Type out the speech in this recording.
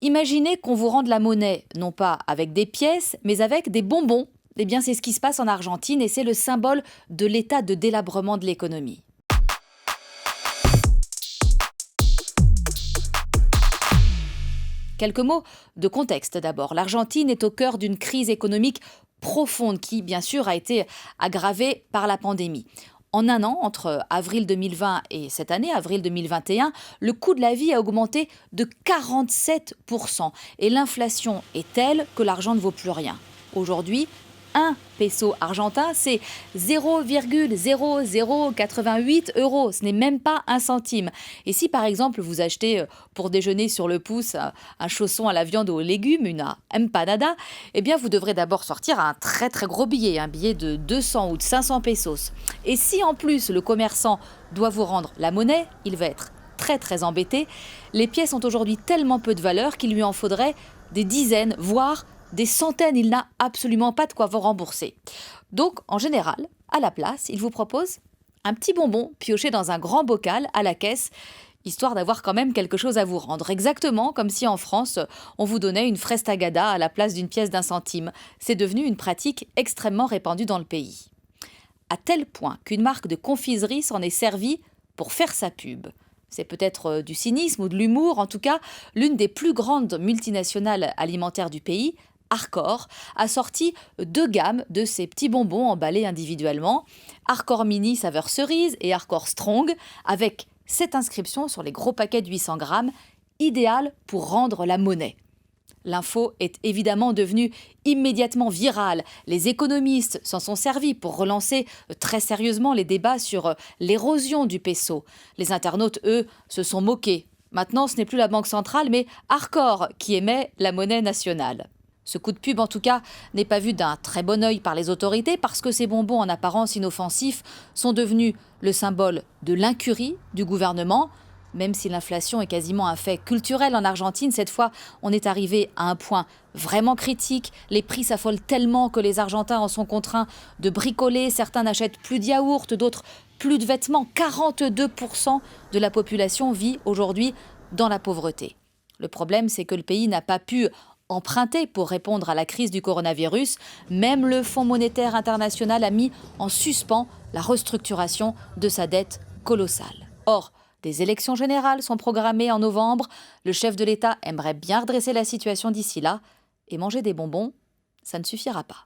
Imaginez qu'on vous rende la monnaie, non pas avec des pièces, mais avec des bonbons. Eh bien, c'est ce qui se passe en Argentine et c'est le symbole de l'état de délabrement de l'économie. Quelques mots de contexte d'abord. L'Argentine est au cœur d'une crise économique profonde qui, bien sûr, a été aggravée par la pandémie. En un an, entre avril 2020 et cette année, avril 2021, le coût de la vie a augmenté de 47%. Et l'inflation est telle que l'argent ne vaut plus rien. Aujourd'hui, un peso argentin, c'est 0,0088 euros. Ce n'est même pas un centime. Et si par exemple vous achetez pour déjeuner sur le pouce un chausson à la viande ou aux légumes, une empanada, eh bien vous devrez d'abord sortir un très très gros billet, un billet de 200 ou de 500 pesos. Et si en plus le commerçant doit vous rendre la monnaie, il va être très très embêté. Les pièces ont aujourd'hui tellement peu de valeur qu'il lui en faudrait des dizaines, voire des centaines. Il n'a absolument pas de quoi vous rembourser. Donc, en général, à la place, il vous propose un petit bonbon pioché dans un grand bocal à la caisse, histoire d'avoir quand même quelque chose à vous rendre. Exactement comme si en France, on vous donnait une fraise tagada à la place d'une pièce d'un centime. C'est devenu une pratique extrêmement répandue dans le pays. À tel point qu'une marque de confiserie s'en est servie pour faire sa pub. C'est peut-être du cynisme ou de l'humour, en tout cas, l'une des plus grandes multinationales alimentaires du pays, Arcor, a sorti 2 gammes de ces petits bonbons emballés individuellement, Arcor Mini saveur cerise et Arcor Strong, avec cette inscription sur les gros paquets de 800 grammes, idéal pour rendre la monnaie. L'info est évidemment devenue immédiatement virale. Les économistes s'en sont servis pour relancer très sérieusement les débats sur l'érosion du peso. Les internautes, eux, se sont moqués. Maintenant, ce n'est plus la Banque centrale, mais Arcor qui émet la monnaie nationale. Ce coup de pub, en tout cas, n'est pas vu d'un très bon œil par les autorités parce que ces bonbons en apparence inoffensifs sont devenus le symbole de l'incurie du gouvernement. Même si l'inflation est quasiment un fait culturel en Argentine, cette fois, on est arrivé à un point vraiment critique. Les prix s'affolent tellement que les Argentins en sont contraints de bricoler. Certains n'achètent plus de yaourt, d'autres plus de vêtements. 42% de la population vit aujourd'hui dans la pauvreté. Le problème, c'est que le pays n'a pas pu emprunter pour répondre à la crise du coronavirus. Même le Fonds monétaire international a mis en suspens la restructuration de sa dette colossale. Or, des élections générales sont programmées en novembre. Le chef de l'État aimerait bien redresser la situation d'ici là. Et manger des bonbons, ça ne suffira pas.